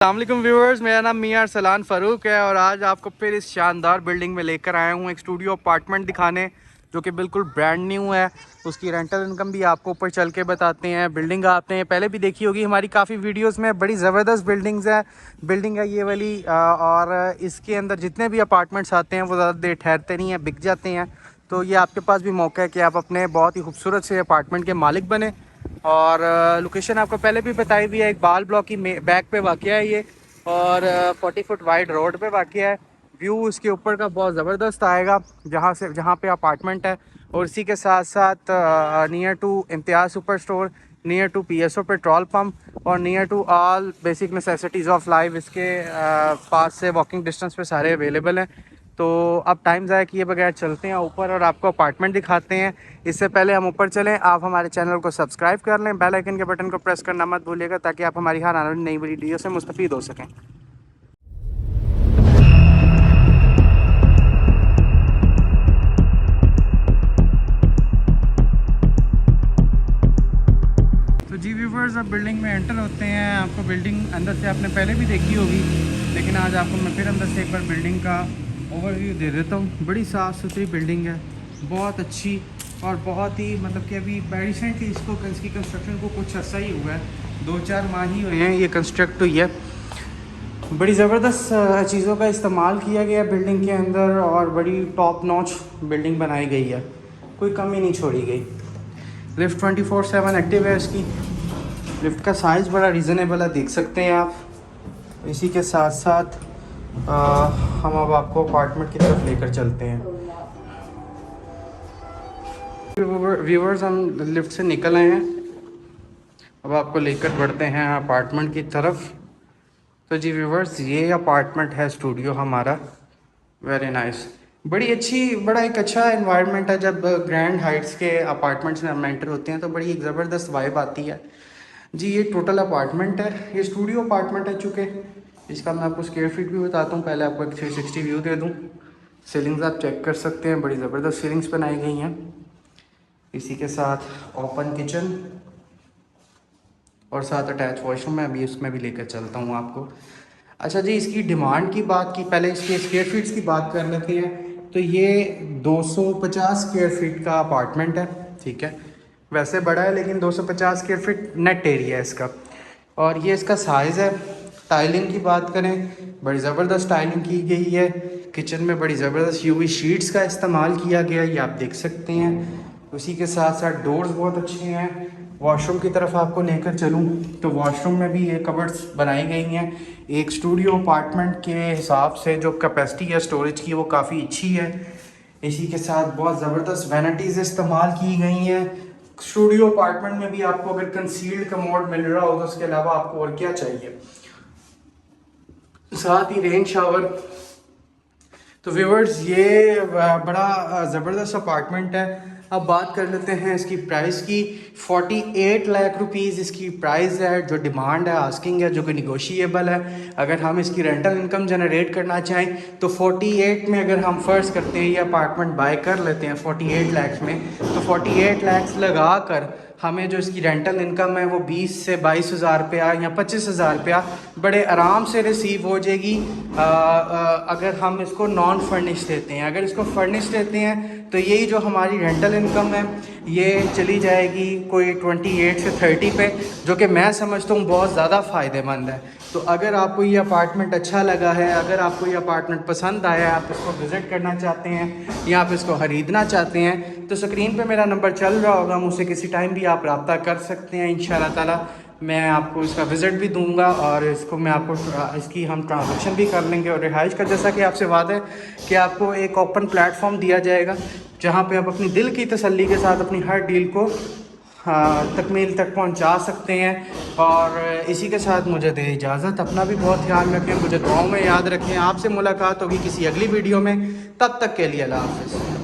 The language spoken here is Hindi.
अस्सलामुअलैकुम व्यूअर्स, मेरा नाम मियां अरसलान फ़ारूक है और आज आपको फिर इस शानदार बिल्डिंग में लेकर आया हूँ एक स्टूडियो अपार्टमेंट दिखाने जो कि बिल्कुल ब्रांड न्यू है। उसकी रेंटल इनकम भी आपको ऊपर चल के बताते हैं। बिल्डिंग आपने पहले भी देखी होगी हमारी काफ़ी वीडियोस में। बड़ी ज़बरदस्त बिल्डिंग है ये वाली। और इसके अंदर जितने भी अपार्टमेंट्स आते हैं वो ज़्यादा देर ठहरते नहीं हैं, बिक जाते हैं। तो ये आपके पास भी मौका है कि आप अपने बहुत ही खूबसूरत से अपार्टमेंट के मालिक बने। और लोकेशन आपको पहले भी बताई हुई है, एक बाल ब्लॉक की बैक पे वाक़या है ये और 40 फुट वाइड रोड पे वाक़या है। व्यू इसके ऊपर का बहुत ज़बरदस्त आएगा जहाँ पे अपार्टमेंट है। और इसी के साथ साथ near to Imtiaz super store, near to PSO petrol pump और near to all basic necessities of life इसके पास से वॉकिंग डिस्टेंस पे सारे अवेलेबल हैं। तो अब टाइम ज़ाया किए बगैर चलते हैं ऊपर और आपको अपार्टमेंट दिखाते हैं। इससे पहले हम ऊपर चलें, आप हमारे चैनल को सब्सक्राइब कर लें, बेल आइकन के बटन को प्रेस करना मत भूलिएगा ताकि आप हमारी हर आने वाली नई वीडियो से मुस्तफ़ीद हो सकें। तो जी व्यूवर्स, अब बिल्डिंग में एंटर होते हैं। आपको बिल्डिंग अंदर से आपने पहले भी देखी होगी, लेकिन आज आपको मैं फिर अंदर से एक बार बिल्डिंग का ओवरव्यू दे देता हूँ। बड़ी साफ़ सुथरी बिल्डिंग है, बहुत अच्छी और बहुत ही मतलब कि अभी रिसेंटली इसकी कंस्ट्रक्शन को कुछ अर्सा ही हुआ है, 2-4 माह ही हुए हैं ये कंस्ट्रक्ट हुई है। बड़ी ज़बरदस्त चीज़ों का इस्तेमाल किया गया बिल्डिंग के अंदर और बड़ी टॉप नॉच बिल्डिंग बनाई गई है, कोई कमी नहीं छोड़ी गई। लिफ्ट 24/7 एक्टिव है इसकी। लिफ्ट का साइज़ बड़ा रीज़नेबल है, देख सकते हैं आप। इसी के साथ साथ हम अब आपको अपार्टमेंट की तरफ लेकर चलते हैं। व्यूवर्स, हम लिफ्ट से निकल आए हैं, अब आपको लेकर बढ़ते हैं अपार्टमेंट की तरफ। तो जी व्यूवर्स, ये अपार्टमेंट है स्टूडियो हमारा। वेरी नाइस, बड़ा एक अच्छा एनवायरनमेंट है। जब ग्रैंड हाइट्स के अपार्टमेंट्स में हम एंटर होते हैं तो बड़ी एक ज़बरदस्त वाइब आती है। जी ये टोटल अपार्टमेंट है, ये स्टूडियो अपार्टमेंट है। चूँकि इसका मैं आपको स्क्वायर फीट भी बताता हूँ, पहले आपको एक 360 व्यू दे दूँ। सीलिंग्स आप चेक कर सकते हैं, बड़ी ज़बरदस्त सीलिंग्स बनाई गई हैं। इसी के साथ ओपन किचन और साथ अटैच वॉशरूम है, अभी उसमें भी लेकर चलता हूँ आपको। अच्छा जी, इसकी डिमांड की बात की, पहले इसके स्क्वायर फीट्स की बात कर लेते हैं। तो ये 250 स्क्वायर फीट का अपार्टमेंट है, ठीक है। वैसे बड़ा है लेकिन 250 स्क्वायर फीट नेट एरिया है इसका और ये इसका साइज़ है। टाइलिंग की बात करें, बड़ी ज़बरदस्त टाइलिंग की गई है। किचन में बड़ी ज़बरदस्त UV शीट्स का इस्तेमाल किया गया, ये आप देख सकते हैं। उसी के साथ साथ डोर्स बहुत अच्छे हैं। वॉशरूम की तरफ आपको लेकर चलूँ तो वॉशरूम में भी ये कबर्ड्स बनाई गई हैं। एक स्टूडियो अपार्टमेंट के हिसाब से जो कैपेसिटी है स्टोरेज की वो काफ़ी अच्छी है। इसी के साथ बहुत ज़बरदस्त वैनिटीज़ इस्तेमाल की गई हैं। स्टूडियो अपार्टमेंट में भी आपको अगर कंसील्ड कमोड मिल रहा हो तो उसके अलावा आपको और क्या चाहिए। साथ ही रेन शावर। तो व्यूअर्स, ये बड़ा ज़बरदस्त अपार्टमेंट है। अब बात कर लेते हैं इसकी प्राइस की। 48 लाख रुपीज़ इसकी प्राइस है, जो डिमांड है, आस्किंग है, जो कि निगोशिएबल है। अगर हम इसकी रेंटल इनकम जनरेट करना चाहें तो 48 में अगर हम फ़र्ज़ करते हैं ये अपार्टमेंट बाय कर लेते हैं 48 लाख में, तो 48 लाख लगा कर हमें जो इसकी रेंटल इनकम है वो 20 से 22 हज़ार रुपया या 25 हज़ार रुपया बड़े आराम से रिसीव हो जाएगी। अगर हम इसको नॉन फर्निश लेते हैं। अगर इसको फर्निश लेते हैं तो यही जो हमारी रेंटल इनकम है ये चली जाएगी कोई 28 से 30 पे, जो कि मैं समझता हूँ बहुत ज़्यादा फ़ायदेमंद है। तो अगर आपको ये अपार्टमेंट अच्छा लगा है, अगर आपको ये अपार्टमेंट पसंद आया है, आप इसको विज़िट करना चाहते हैं या आप इसको ख़रीदना चाहते हैं, तो स्क्रीन पे मेरा नंबर चल रहा होगा, मुझसे किसी टाइम भी आप रब्ता कर सकते हैं। इंशाल्लाह ताला मैं आपको इसका विज़िट भी दूंगा और इसको मैं आपको इसकी हम ट्रांजैक्शन भी कर लेंगे। और रिहाइश का जैसा कि आपसे वादा है कि आपको एक ओपन प्लेटफॉर्म दिया जाएगा जहाँ पे आप अपनी दिल की तसल्ली के साथ अपनी हर डील को तकमील तक पहुँचा सकते हैं। और इसी के साथ मुझे दे इजाज़त। अपना भी बहुत ख्याल रखें, मुझे दुआओं में याद रखें। आपसे मुलाकात होगी किसी अगली वीडियो में, तब तक के लिए अल्लाह हाफ़िज़।